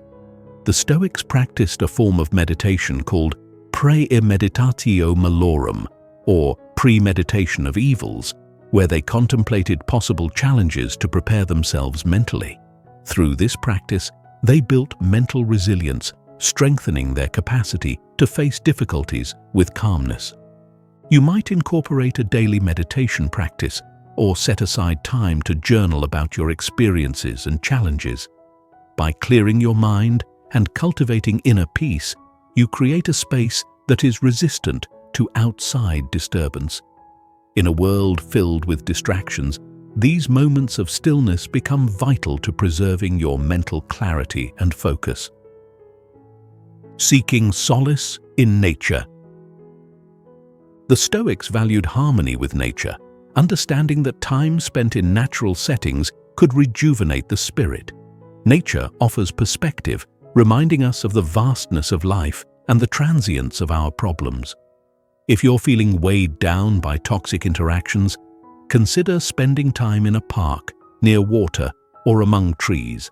The Stoics practiced a form of meditation called praemeditatio malorum, or premeditation of evils, where they contemplated possible challenges to prepare themselves mentally. Through this practice, they built mental resilience, strengthening their capacity to face difficulties with calmness. You might incorporate a daily meditation practice or set aside time to journal about your experiences and challenges. By clearing your mind and cultivating inner peace, you create a space that is resistant to outside disturbance. In a world filled with distractions, these moments of stillness become vital to preserving your mental clarity and focus. seeking solace in nature. The Stoics valued harmony with nature, understanding that time spent in natural settings could rejuvenate the spirit. Nature offers perspective, reminding us of the vastness of life and the transience of our problems. If you're feeling weighed down by toxic interactions, consider spending time in a park, near water, or among trees.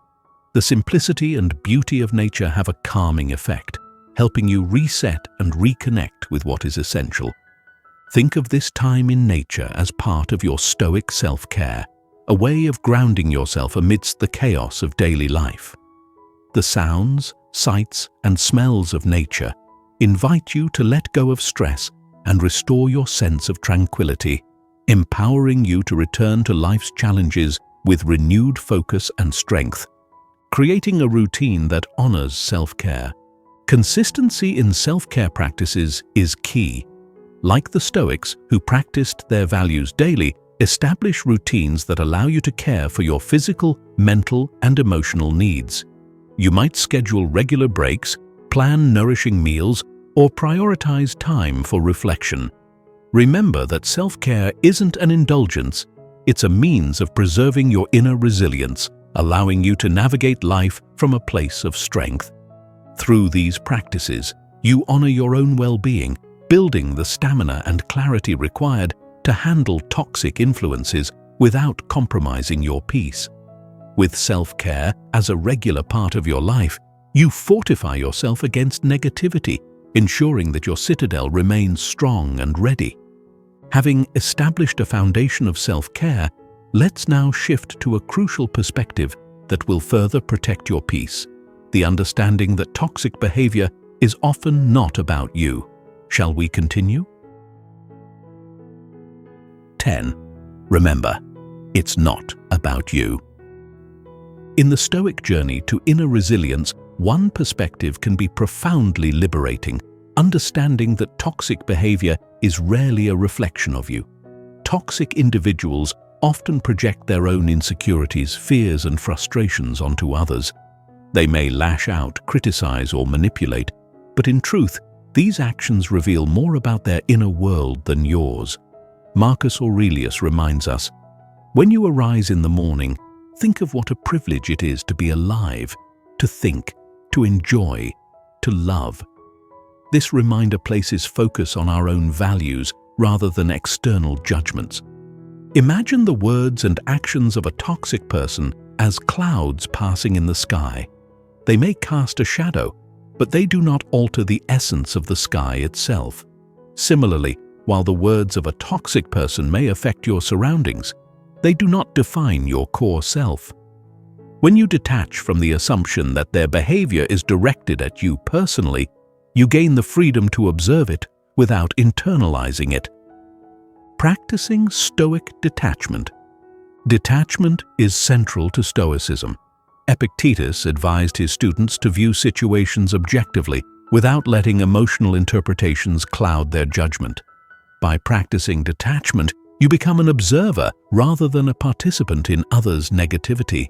The simplicity and beauty of nature have a calming effect, helping you reset and reconnect with what is essential. Think of this time in nature as part of your Stoic self-care, a way of grounding yourself amidst the chaos of daily life. The sounds, sights, and smells of nature invite you to let go of stress and restore your sense of tranquility, empowering you to return to life's challenges with renewed focus and strength. Creating a routine that honors self-care. Consistency in self-care practices is key. Like the Stoics, who practiced their values daily, establish routines that allow you to care for your physical, mental, and emotional needs. You might schedule regular breaks, plan nourishing meals, or prioritize time for reflection. Remember that self-care isn't an indulgence, it's a means of preserving your inner resilience, allowing you to navigate life from a place of strength. Through these practices, you honor your own well-being, building the stamina and clarity required to handle toxic influences without compromising your peace. With self-care as a regular part of your life, you fortify yourself against negativity, ensuring that your citadel remains strong and ready. Having established a foundation of self-care, let's now shift to a crucial perspective that will further protect your peace: the understanding that toxic behavior is often not about you. Shall we continue? 10. Remember, it's not about you. In the Stoic journey to inner resilience, one perspective can be profoundly liberating, understanding that toxic behavior is rarely a reflection of you. Toxic individuals often project their own insecurities, fears, and frustrations onto others. They may lash out, criticize, or manipulate, but in truth, these actions reveal more about their inner world than yours. Marcus Aurelius reminds us, "When you arise in the morning, think of what a privilege it is to be alive, to think, to enjoy, to love." This reminder places focus on our own values rather than external judgments. Imagine the words and actions of a toxic person as clouds passing in the sky. They may cast a shadow, but they do not alter the essence of the sky itself. Similarly, while the words of a toxic person may affect your surroundings, they do not define your core self. When you detach from the assumption that their behavior is directed at you personally, you gain the freedom to observe it without internalizing it. Practicing Stoic detachment. Detachment is central to Stoicism. Epictetus advised his students to view situations objectively without letting emotional interpretations cloud their judgment. By practicing detachment, you become an observer rather than a participant in others' negativity.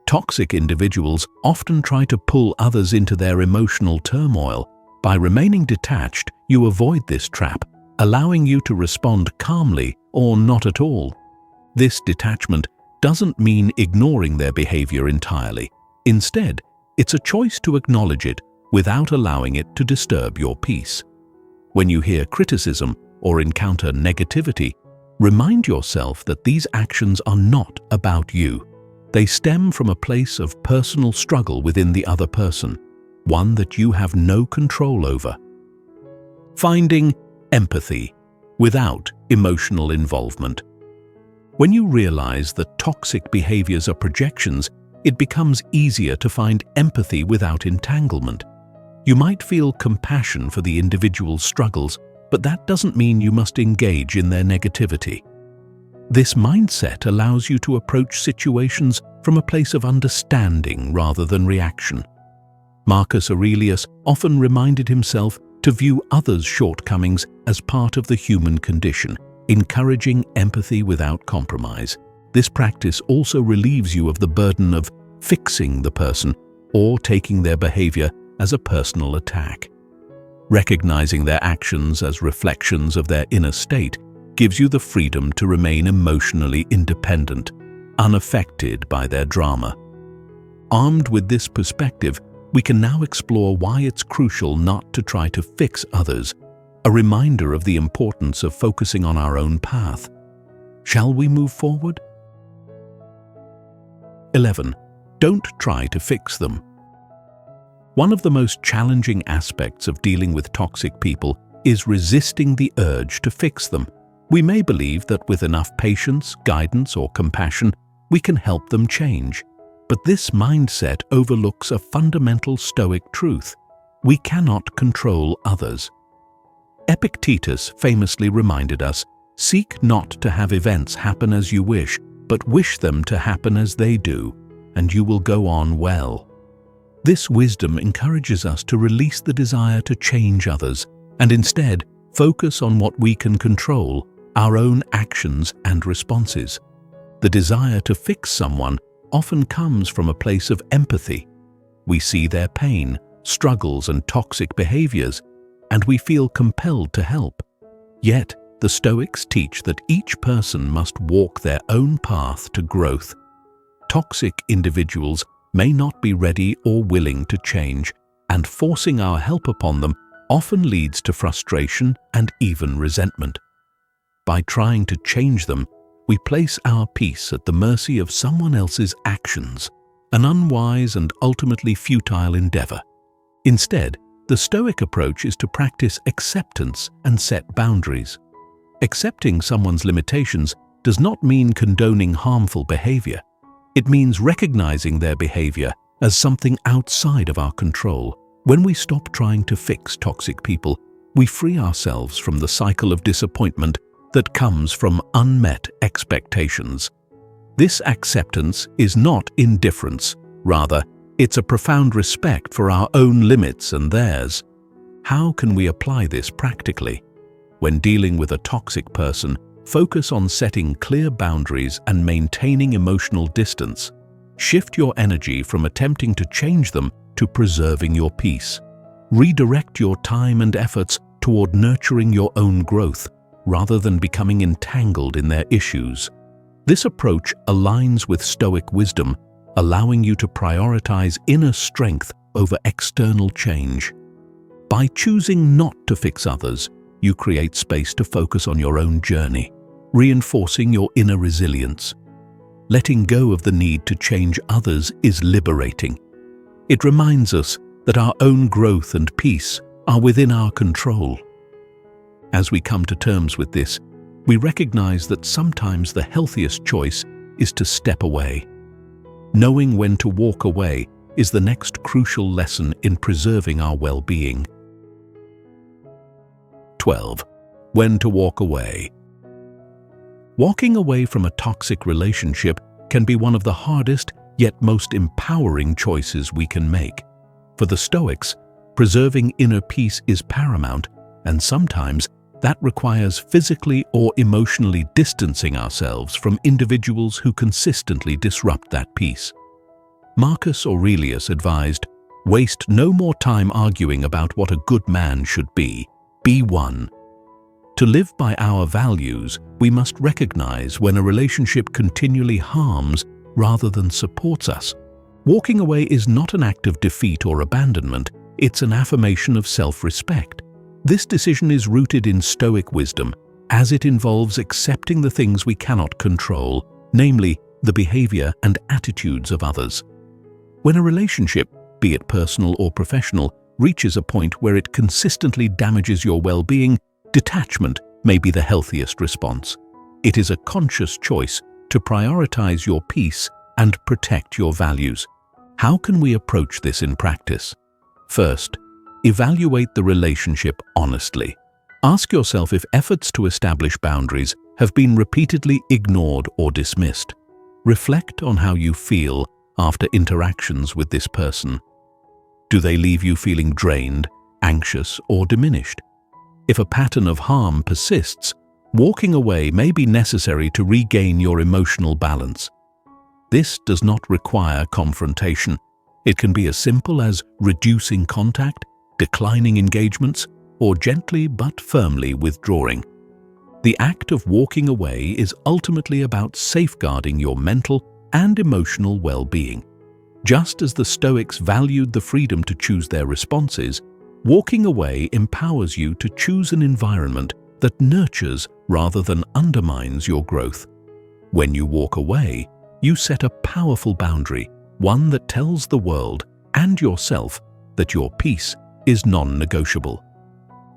Toxic individuals often try to pull others into their emotional turmoil. By remaining detached, you avoid this trap, allowing you to respond calmly or not at all. This detachment doesn't mean ignoring their behavior entirely. Instead, it's a choice to acknowledge it without allowing it to disturb your peace. When you hear criticism or encounter negativity, remind yourself that these actions are not about you. They stem from a place of personal struggle within the other person, one that you have no control over. Finding empathy without emotional involvement. When you realize that toxic behaviors are projections, it becomes easier to find empathy without entanglement. You might feel compassion for the individual's struggles, but that doesn't mean you must engage in their negativity. This mindset allows you to approach situations from a place of understanding rather than reaction. Marcus Aurelius often reminded himself to view others' shortcomings as part of the human condition, encouraging empathy without compromise. This practice also relieves you of the burden of fixing the person or taking their behavior as a personal attack. Recognizing their actions as reflections of their inner state gives you the freedom to remain emotionally independent, unaffected by their drama. Armed with this perspective, we can now explore why it's crucial not to try to fix others, a reminder of the importance of focusing on our own path. Shall we move forward? 11. Don't try to fix them. One of the most challenging aspects of dealing with toxic people is resisting the urge to fix them. We may believe that with enough patience, guidance, or compassion, we can help them change. But this mindset overlooks a fundamental Stoic truth: we cannot control others. Epictetus famously reminded us, "Seek not to have events happen as you wish, but wish them to happen as they do, and you will go on well." This wisdom encourages us to release the desire to change others and instead focus on what we can control, our own actions and responses. The desire to fix someone often comes from a place of empathy. We see their pain, struggles, and toxic behaviors, and we feel compelled to help. Yet, the Stoics teach that each person must walk their own path to growth. Toxic individuals may not be ready or willing to change, and forcing our help upon them often leads to frustration and even resentment. By trying to change them, we place our peace at the mercy of someone else's actions, an unwise and ultimately futile endeavor. Instead, the Stoic approach is to practice acceptance and set boundaries. Accepting someone's limitations does not mean condoning harmful behavior. It means recognizing their behavior as something outside of our control. When we stop trying to fix toxic people, we free ourselves from the cycle of disappointment that comes from unmet expectations. This acceptance is not indifference. Rather, it's a profound respect for our own limits and theirs. How can we apply this practically? When dealing with a toxic person, focus on setting clear boundaries and maintaining emotional distance. Shift your energy from attempting to change them to preserving your peace. Redirect your time and efforts toward nurturing your own growth, rather than becoming entangled in their issues. This approach aligns with Stoic wisdom, allowing you to prioritize inner strength over external change. By choosing not to fix others, you create space to focus on your own journey, reinforcing your inner resilience. Letting go of the need to change others is liberating. It reminds us that our own growth and peace are within our control. As we come to terms with this, we recognize that sometimes the healthiest choice is to step away. Knowing when to walk away is the next crucial lesson in preserving our well-being. 12. When to walk away. Walking away from a toxic relationship can be one of the hardest yet most empowering choices we can make. For the Stoics, preserving inner peace is paramount, and sometimes that requires physically or emotionally distancing ourselves from individuals who consistently disrupt that peace. Marcus Aurelius advised, "Waste no more time arguing about what a good man should be. Be one." To live by our values, we must recognize when a relationship continually harms rather than supports us. Walking away is not an act of defeat or abandonment, it's an affirmation of self-respect. This decision is rooted in Stoic wisdom, as it involves accepting the things we cannot control, namely the behavior and attitudes of others. When a relationship, be it personal or professional, reaches a point where it consistently damages your well-being, detachment may be the healthiest response. It is a conscious choice to prioritize your peace and protect your values. How can we approach this in practice? First, evaluate the relationship honestly. Ask yourself if efforts to establish boundaries have been repeatedly ignored or dismissed. Reflect on how you feel after interactions with this person. Do they leave you feeling drained, anxious, or diminished? If a pattern of harm persists, walking away may be necessary to regain your emotional balance. This does not require confrontation. It can be as simple as reducing contact, declining engagements, or gently but firmly withdrawing. The act of walking away is ultimately about safeguarding your mental and emotional well-being. Just as the Stoics valued the freedom to choose their responses, walking away empowers you to choose an environment that nurtures rather than undermines your growth. When you walk away, you set a powerful boundary, one that tells the world and yourself that your peace is non-negotiable.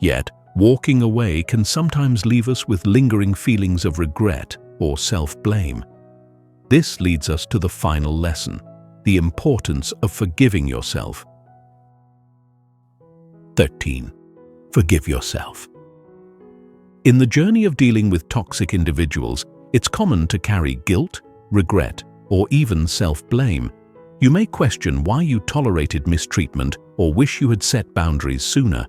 Yet, walking away can sometimes leave us with lingering feelings of regret or self-blame. This leads us to the final lesson, the importance of forgiving yourself. 13. Forgive yourself. In the journey of dealing with toxic individuals, it's common to carry guilt, regret, or even self-blame. You may question why you tolerated mistreatment or wish you had set boundaries sooner.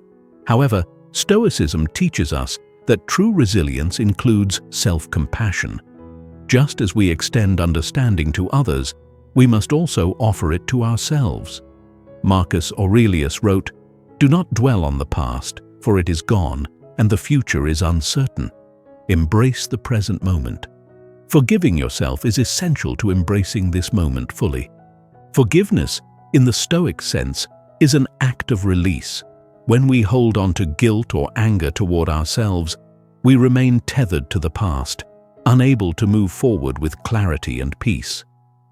However, Stoicism teaches us that true resilience includes self-compassion. Just as we extend understanding to others, we must also offer it to ourselves. Marcus Aurelius wrote, "Do not dwell on the past, for it is gone, and the future is uncertain. Embrace the present moment." Forgiving yourself is essential to embracing this moment fully. Forgiveness, in the Stoic sense, is an act of release. When we hold on to guilt or anger toward ourselves, we remain tethered to the past, unable to move forward with clarity and peace.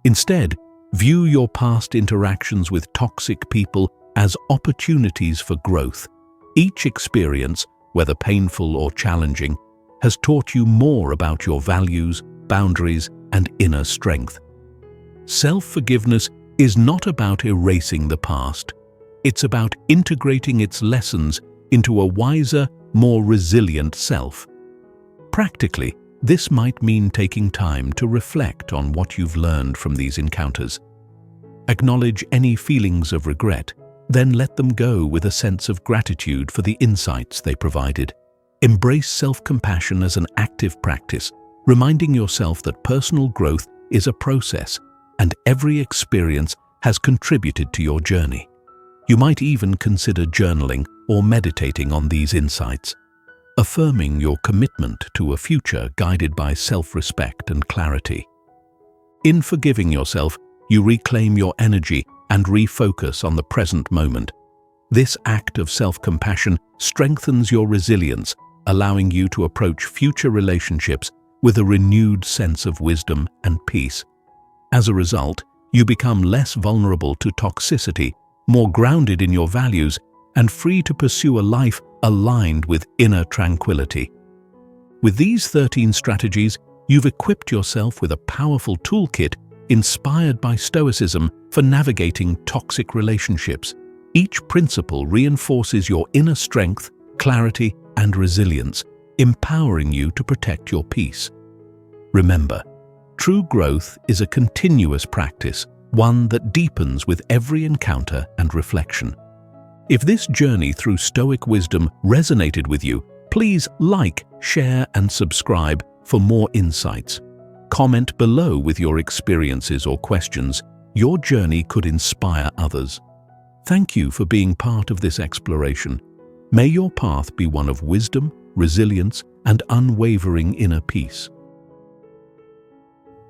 Instead, view your past interactions with toxic people as opportunities for growth. Each experience, whether painful or challenging, has taught you more about your values, boundaries, and inner strength. Self-forgiveness is not about erasing the past. It's about integrating its lessons into a wiser, more resilient self. Practically, this might mean taking time to reflect on what you've learned from these encounters. Acknowledge any feelings of regret, then let them go with a sense of gratitude for the insights they provided. Embrace self-compassion as an active practice, reminding yourself that personal growth is a process and every experience has contributed to your journey. You might even consider journaling or meditating on these insights, affirming your commitment to a future guided by self-respect and clarity. In forgiving yourself, you reclaim your energy and refocus on the present moment. This act of self-compassion strengthens your resilience, allowing you to approach future relationships with a renewed sense of wisdom and peace. As a result, you become less vulnerable to toxicity, more grounded in your values, and free to pursue a life aligned with inner tranquility. With these 13 strategies, you've equipped yourself with a powerful toolkit inspired by Stoicism for navigating toxic relationships. Each principle reinforces your inner strength, clarity, and resilience, empowering you to protect your peace. Remember, true growth is a continuous practice, one that deepens with every encounter and reflection. If this journey through Stoic wisdom resonated with you, please like, share, and subscribe for more insights. Comment below with your experiences or questions. Your journey could inspire others. Thank you for being part of this exploration. May your path be one of wisdom, resilience, and unwavering inner peace.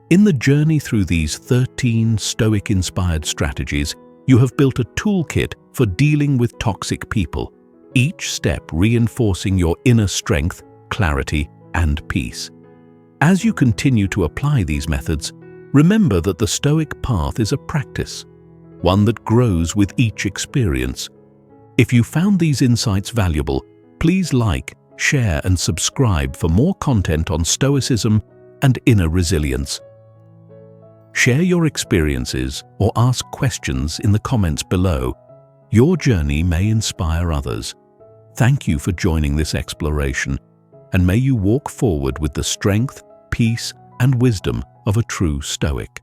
In the journey through these 13 Stoic-inspired strategies, you have built a toolkit for dealing with toxic people, each step reinforcing your inner strength, clarity, and peace. As you continue to apply these methods, remember that the Stoic path is a practice, one that grows with each experience. If you found these insights valuable, please like, share, and subscribe for more content on Stoicism and inner resilience. Share your experiences or ask questions in the comments below. Your journey may inspire others. Thank you for joining this exploration, and may you walk forward with the strength, peace, and wisdom of a true Stoic.